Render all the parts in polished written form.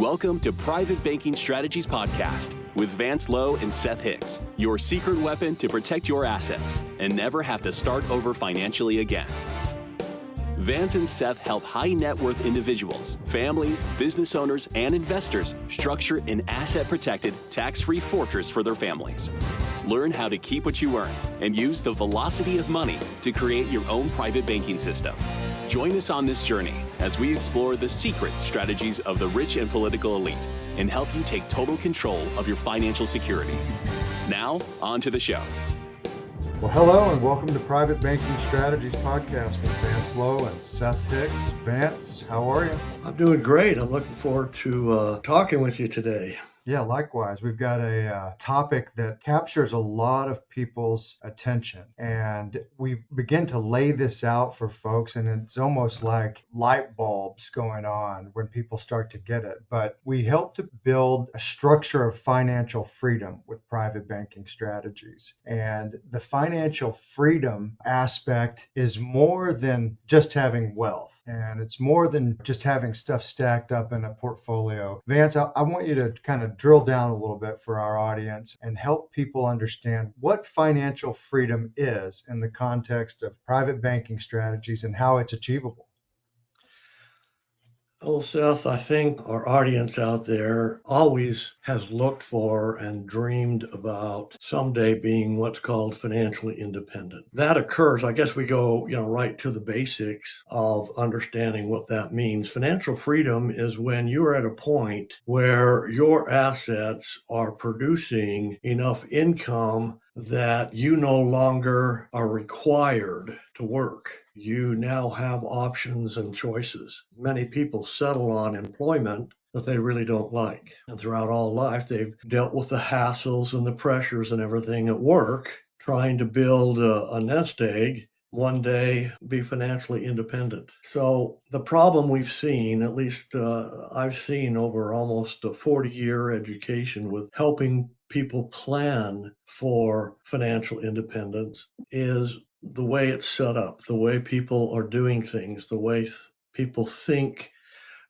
Welcome to Private Banking Strategies Podcast with Vance, Lowe, and Seth Hicks, your secret weapon to protect your assets and never have to start over financially again. Vance and Seth help high net worth individuals, families, business owners, and investors structure an asset-protected, tax-free fortress for their families. Learn how to keep what you earn and use the velocity of money to create your own private banking system. Join us on this journey as we explore the secret strategies of the rich and political elite and help you take total control of your financial security. Now, on to the show. Well, hello and welcome to Private Banking Strategies Podcast with Vance Lowe and Seth Hicks. Vance, how are you? I'm doing great. I'm looking forward to talking with you today. Yeah, likewise. We've got a topic that captures a lot of people's attention, and we begin to lay this out for folks, and it's almost like light bulbs going on when people start to get it. But we help to build a structure of financial freedom with private banking strategies. And the financial freedom aspect is more than just having wealth. And it's more than just having stuff stacked up in a portfolio. Vance, I want you to kind of drill down a little bit for our audience and help people understand what financial freedom is in the context of private banking strategies and how it's achievable. Well, Seth, I think our audience out there always has looked for and dreamed about someday being what's called financially independent. That occurs, I guess we go, right to the basics of understanding what that means. Financial freedom is when you're at a point where your assets are producing enough income that you no longer are required to work. You now have options and choices. Many people settle on employment that they really don't like. And throughout all life, they've dealt with the hassles and the pressures and everything at work, trying to build a nest egg, one day be financially independent. So the problem we've seen, at least I've seen over almost a 40-year education with helping people plan for financial independence, is the way it's set up, the way people are doing things, the way people think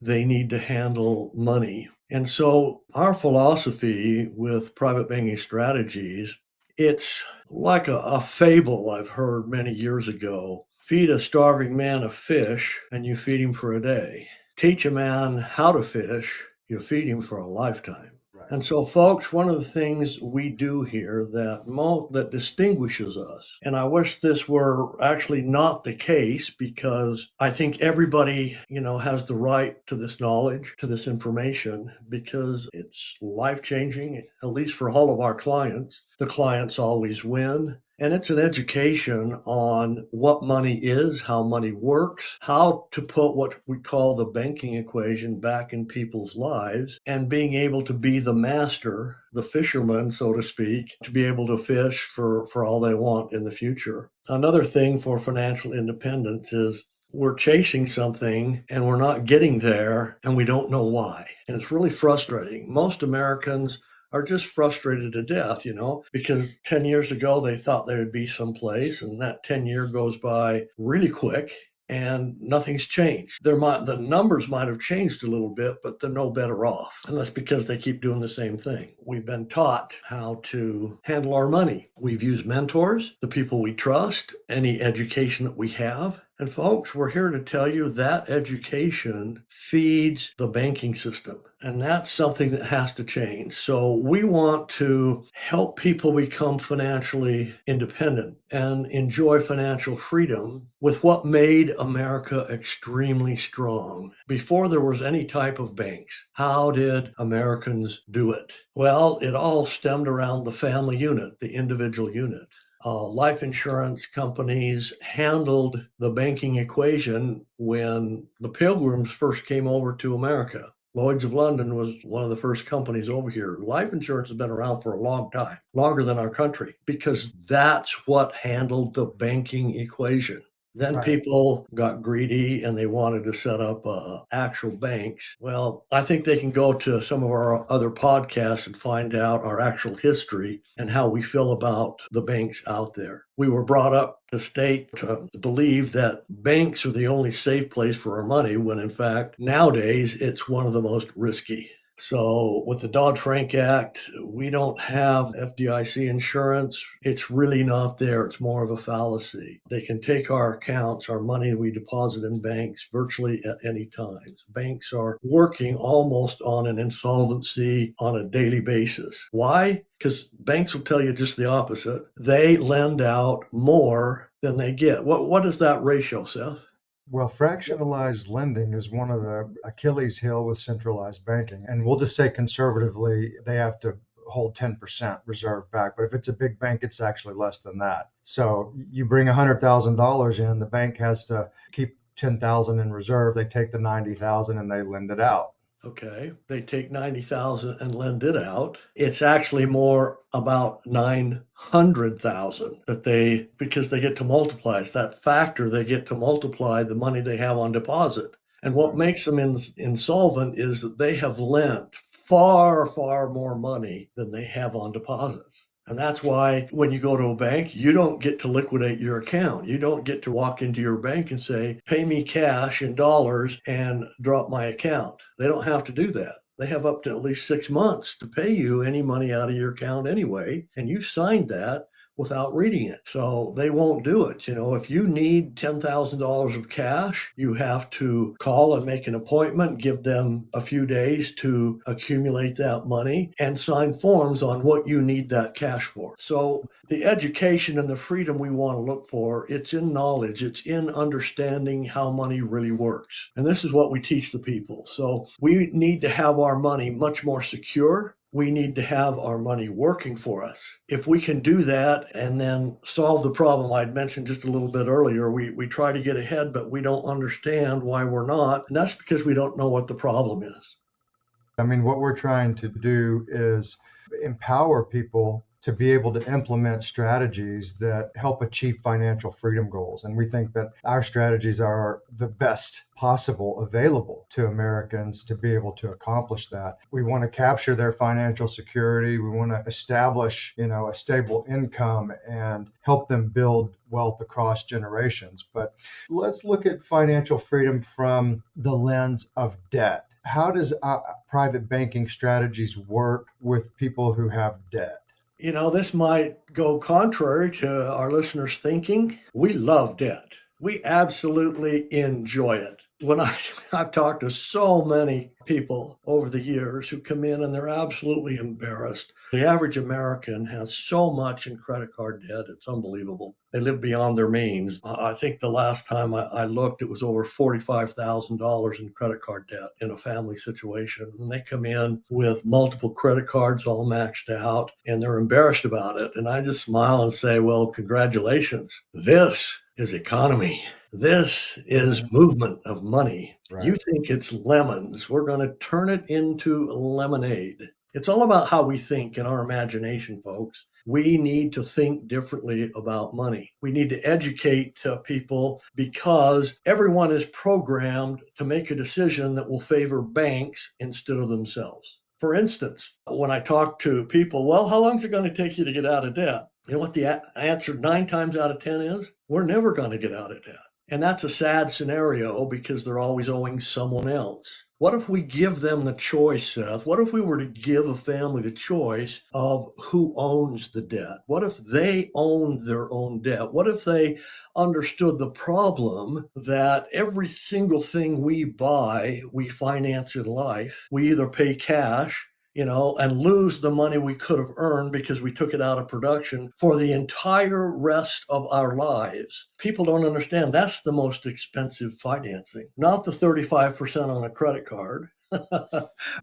they need to handle money. And so our philosophy with private banking strategies, it's like a fable I've heard many years ago. Feed a starving man a fish and you feed him for a day. Teach a man how to fish, you feed him for a lifetime. And so, folks, one of the things we do here that distinguishes us, and I wish this were actually not the case, because I think everybody, has the right to this knowledge, to this information, because it's life-changing, at least for all of our clients. The clients always win. And it's an education on what money is, how money works, how to put what we call the banking equation back in people's lives, and being able to be the master, the fisherman, so to speak, to be able to fish for all they want in the future. Another thing for financial independence is we're chasing something and we're not getting there and we don't know why. And it's really frustrating. Most Americans are just frustrated to death, because 10 years ago they thought they would be someplace, and that 10-year goes by really quick and nothing's changed. The numbers might have changed a little bit, but they're no better off. And that's because they keep doing the same thing. We've been taught how to handle our money. We've used mentors, the people we trust, any education that we have. And folks, we're here to tell you that education feeds the banking system. And that's something that has to change. So we want to help people become financially independent and enjoy financial freedom with what made America extremely strong. Before there was any type of banks, how did Americans do it? Well, it all stemmed around the family unit, the individual unit. Life insurance companies handled the banking equation when the Pilgrims first came over to America. Lloyd's of London was one of the first companies over here. Life insurance has been around for a long time, longer than our country, because that's what handled the banking equation. Then Right. people got greedy and they wanted to set up actual banks. Well, I think they can go to some of our other podcasts and find out our actual history and how we feel about the banks out there. We were brought up to believe that banks are the only safe place for our money, when in fact, nowadays, it's one of the most risky. So with the Dodd-Frank Act, we don't have FDIC insurance. It's really not there. It's more of a fallacy. They can take our accounts, our money we deposit in banks virtually at any time. Banks are working almost on an insolvency on a daily basis. Why? Because banks will tell you just the opposite. They lend out more than they get. What is that ratio, Seth? Well, fractionalized lending is one of the Achilles heel with centralized banking. And we'll just say conservatively, they have to hold 10% reserve back. But if it's a big bank, it's actually less than that. So you bring $100,000 in, the bank has to keep 10,000 in reserve. They take the 90,000 and they lend it out. Okay, they take 90,000 and lend it out. It's actually more about 900,000 because they get to multiply. It's that factor they get to multiply the money they have on deposit. And what makes them insolvent is that they have lent far, far more money than they have on deposits. And that's why when you go to a bank, you don't get to liquidate your account. You don't get to walk into your bank and say, pay me cash in dollars and drop my account. They don't have to do that. They have up to at least 6 months to pay you any money out of your account anyway. And you signed that without reading it. So they won't do it. If you need $10,000 of cash, you have to call and make an appointment, give them a few days to accumulate that money and sign forms on what you need that cash for. So the education and the freedom we want to look for, it's in knowledge, it's in understanding how money really works. And this is what we teach the people. So we need to have our money much more secure. We need to have our money working for us. If we can do that and then solve the problem I'd mentioned just a little bit earlier, we try to get ahead, but we don't understand why we're not. And that's because we don't know what the problem is. I mean, what we're trying to do is empower people to be able to implement strategies that help achieve financial freedom goals. And we think that our strategies are the best possible available to Americans to be able to accomplish that. We want to capture their financial security. We want to establish, a stable income and help them build wealth across generations. But let's look at financial freedom from the lens of debt. How does private banking strategies work with people who have debt? This might go contrary to our listeners' thinking. We love debt. We absolutely enjoy it. I've talked to so many people over the years who come in and they're absolutely embarrassed. The average American has so much in credit card debt, it's unbelievable. They live beyond their means. I think the last time I looked, it was over $45,000 in credit card debt in a family situation. And they come in with multiple credit cards all maxed out and they're embarrassed about it. And I just smile and say, well, congratulations. This is economy. This is movement of money. Right. You think it's lemons. We're going to turn it into lemonade. It's all about how we think in our imagination, folks. We need to think differently about money. We need to educate people because everyone is programmed to make a decision that will favor banks instead of themselves. For instance, when I talk to people, well, how long is it going to take you to get out of debt? You know what the answer 9 times out of 10 is? We're never going to get out of debt. And that's a sad scenario because they're always owing someone else. What if we give them the choice, Seth? What if we were to give a family the choice of who owns the debt? What if they owned their own debt? What if they understood the problem that every single thing we buy, we finance in life? We either pay cash, and lose the money we could have earned because we took it out of production for the entire rest of our lives. People don't understand that's the most expensive financing, not the 35% on a credit card.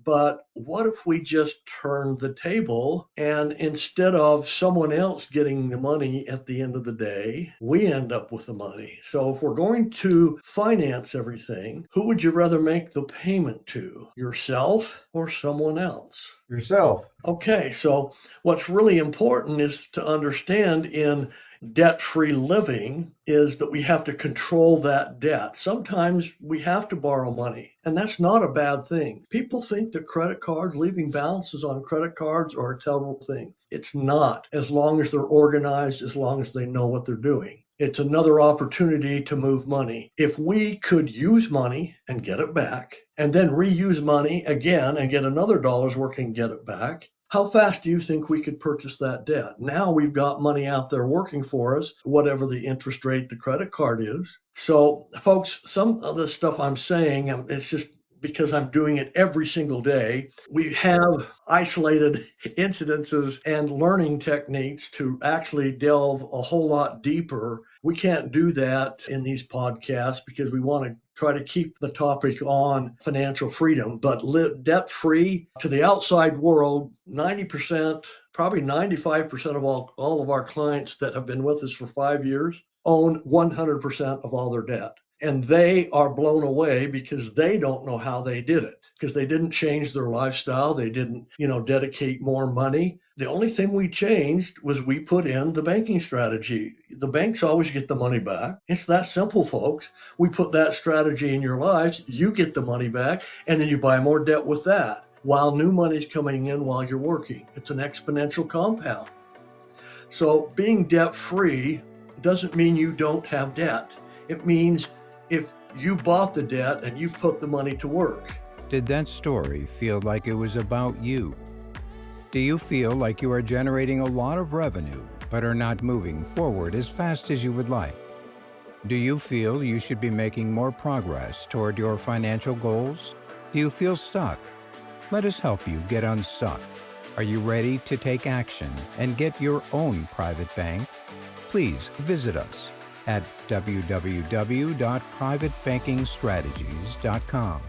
But what if we just turned the table and instead of someone else getting the money at the end of the day, we end up with the money? So if we're going to finance everything, who would you rather make the payment to? Yourself or someone else? Yourself. Okay, so what's really important is to understand in debt-free living is that we have to control that debt. Sometimes we have to borrow money, and that's not a bad thing. People think that credit cards, leaving balances on credit cards are a terrible thing. It's not, as long as they're organized, as long as they know what they're doing. It's another opportunity to move money. If we could use money and get it back, and then reuse money again and get another dollar's worth and get it back, how fast do you think we could purchase that debt? Now we've got money out there working for us, whatever the interest rate the credit card is. So, folks, some of the stuff I'm saying, it's just because I'm doing it every single day. We have isolated incidences and learning techniques to actually delve a whole lot deeper. We can't do that in these podcasts because we want to try to keep the topic on financial freedom, but live debt free to the outside world. 90%, probably 95% of all of our clients that have been with us for 5 years own 100% of all their debt. And they are blown away because they don't know how they did it, because they didn't change their lifestyle. They didn't, dedicate more money. The only thing we changed was we put in the banking strategy. The banks always get the money back. It's that simple, folks. We put that strategy in your lives, you get the money back, and then you buy more debt with that while new money's coming in while you're working. It's an exponential compound. So being debt free doesn't mean you don't have debt. It means if you bought the debt and you've put the money to work. Did that story feel like it was about you? Do you feel like you are generating a lot of revenue but are not moving forward as fast as you would like? Do you feel you should be making more progress toward your financial goals? Do you feel stuck? Let us help you get unstuck. Are you ready to take action and get your own private bank? Please visit us at www.privatebankingstrategies.com.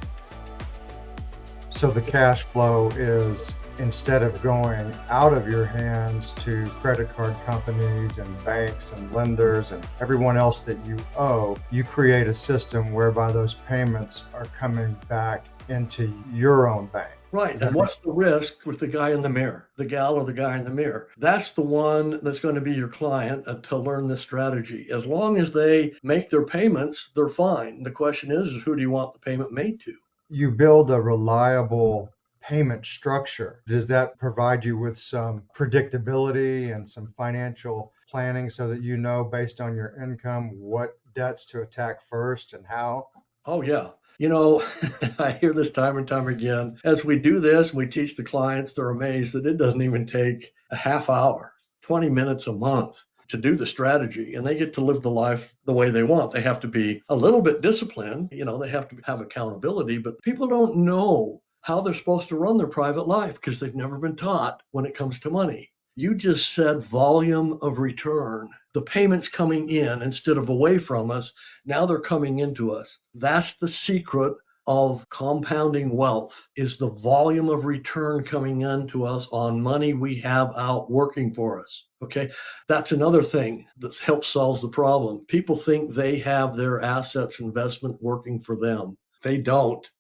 So the cash flow is, instead of going out of your hands to credit card companies and banks and lenders and everyone else that you owe, you create a system whereby those payments are coming back into your own bank. Right. And what's the risk with the guy in the mirror, the gal or the guy in the mirror? That's the one that's going to be your client to learn this strategy. As long as they make their payments, they're fine. The question is who do you want the payment made to? You build a reliable payment structure. Does that provide you with some predictability and some financial planning so that you know based on your income what debts to attack first and how? Oh, yeah. I hear this time and time again. As we do this, we teach the clients, they're amazed that it doesn't even take a half hour, 20 minutes a month to do the strategy, and they get to live the life the way they want. They have to be a little bit disciplined, they have to have accountability, but people don't know how they're supposed to run their private life because they've never been taught when it comes to money. You just said volume of return. The payments coming in instead of away from us, now they're coming into us. That's the secret of compounding wealth, is the volume of return coming into us on money we have out working for us. Okay, that's another thing that helps solve the problem. People think they have their assets investment working for them. They don't.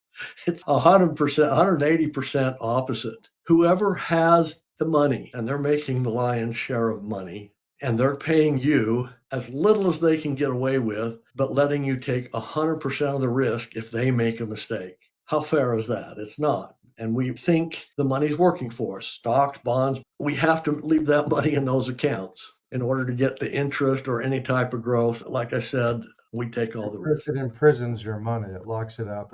It's 100%, 180% opposite. Whoever has the money and they're making the lion's share of money and they're paying you as little as they can get away with, but letting you take 100% of the risk if they make a mistake. How fair is that? It's not. And we think the money's working for us, stocks, bonds. We have to leave that money in those accounts in order to get the interest or any type of growth. Like I said, we take all the risk. It imprisons your money. It locks it up.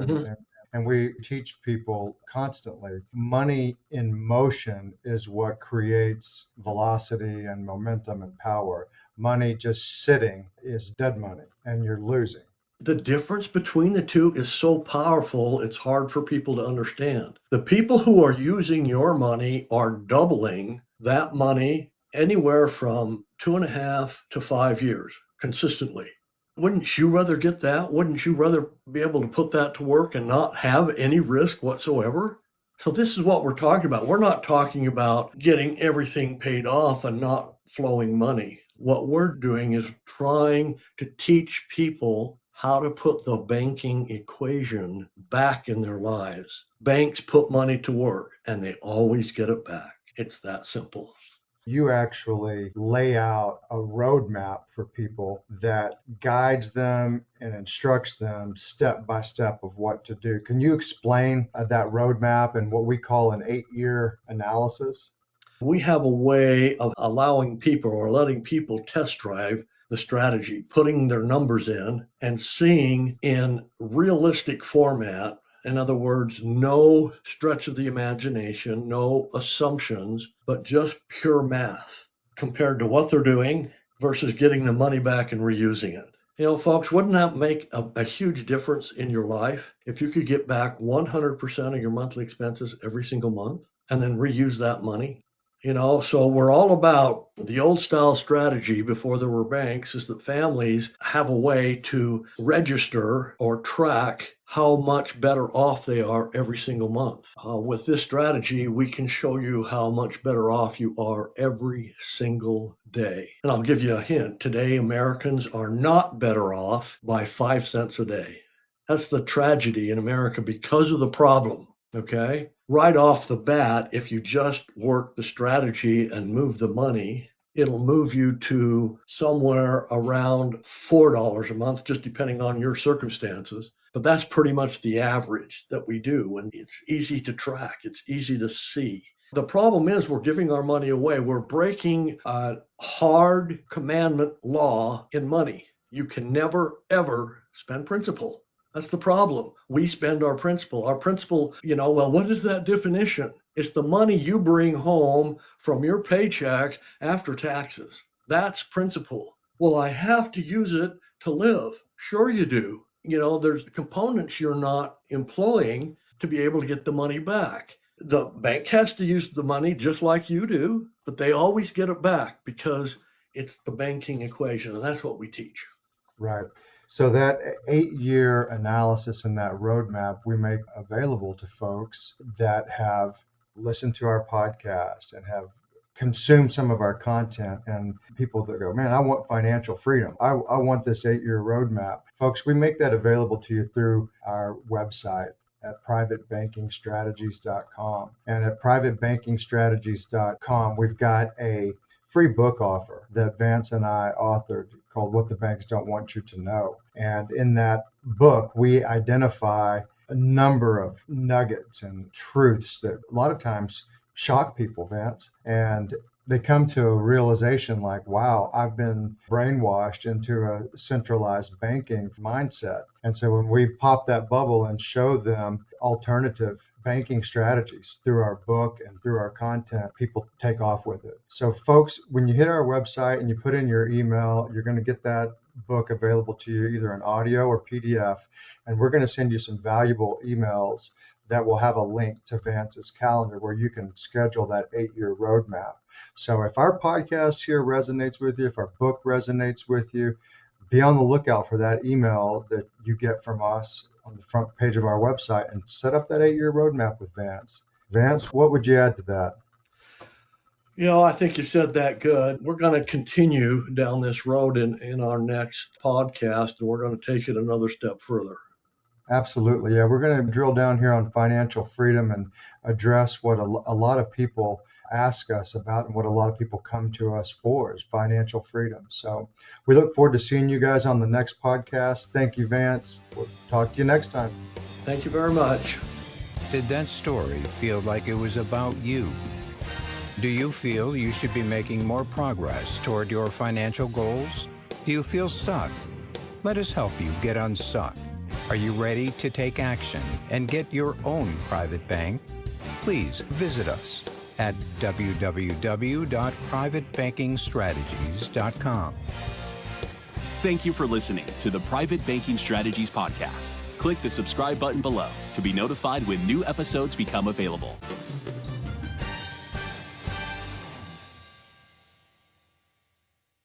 And we teach people constantly, money in motion is what creates velocity and momentum and power. Money just sitting is dead money and you're losing. The difference between the two is so powerful, it's hard for people to understand. The people who are using your money are doubling that money anywhere from 2.5 to 5 years consistently. Wouldn't you rather get that? Wouldn't you rather be able to put that to work and not have any risk whatsoever? So this is what we're talking about. We're not talking about getting everything paid off and not flowing money. What we're doing is trying to teach people how to put the banking equation back in their lives. Banks put money to work and they always get it back. It's that simple. you actually lay out a roadmap for people that guides them and instructs them step by step of what to do. Can you explain that roadmap and what we call an 8-year analysis? We have a way of allowing people or letting people test drive the strategy, putting their numbers in and seeing in realistic format. In other words, no stretch of the imagination, no assumptions, but just pure math compared to what they're doing versus getting the money back and reusing it. You know, folks, wouldn't that make a huge difference in your life if you could get back 100% of your monthly expenses every single month and then reuse that money? You know, so we're all about the old style strategy before there were banks is that families have a way to register or track how much better off they are every single month. With this strategy, we can show you how much better off you are every single day. And I'll give you a hint. Today, Americans are not better off by 5 cents a day. That's the tragedy in America because of the problem. Okay. Right off the bat, if you just work the strategy and move the money, it'll move you to somewhere around $4 a month, just depending on your circumstances. But that's pretty much the average that we do. And it's easy to track. It's easy to see. The problem is we're giving our money away. We're breaking a hard commandment law in money. You can never, ever spend principal. That's the problem. We spend our principal. Our principal, well, what is that definition? It's the money you bring home from your paycheck after taxes. That's principal. Well, I have to use it to live. Sure you do. There's components you're not employing to be able to get the money back. The bank has to use the money just like you do, but they always get it back because it's the banking equation, and that's what we teach. Right. So that 8-year analysis and that roadmap we make available to folks that have listened to our podcast and have consumed some of our content, and people that go, man, I want financial freedom. I want this 8-year roadmap. Folks, we make that available to you through our website at privatebankingstrategies.com. And at privatebankingstrategies.com, we've got a free book offer that Vance and I authored called What the Banks Don't Want You to Know. And in that book, we identify a number of nuggets and truths that a lot of times shock people, Vance. And they come to a realization like, wow, I've been brainwashed into a centralized banking mindset. And so when we pop that bubble and show them alternative banking strategies through our book and through our content, people take off with it. So folks, when you hit our website and you put in your email, you're going to get that book available to you either in audio or PDF. And we're going to send you some valuable emails that will have a link to Vance's calendar where you can schedule that 8-year roadmap. So if our podcast here resonates with you, if our book resonates with you, be on the lookout for that email that you get from us on the front page of our website and set up that 8-year roadmap with Vance. Vance, what would you add to that? I think you said that good. We're going to continue down this road in our next podcast, and we're going to take it another step further. Absolutely. Yeah, we're going to drill down here on financial freedom and address what a lot of people ask us about and what a lot of people come to us for is financial freedom. So we look forward to seeing you guys on the next podcast. Thank you, Vance. We'll talk to you next time. Thank you very much. Did that story feel like it was about you? Do you feel you should be making more progress toward your financial goals? Do you feel stuck? Let us help you get unstuck. Are you ready to take action and get your own private bank? Please visit us at www.privatebankingstrategies.com. Thank you for listening to the Private Banking Strategies podcast. Click the subscribe button below to be notified when new episodes become available.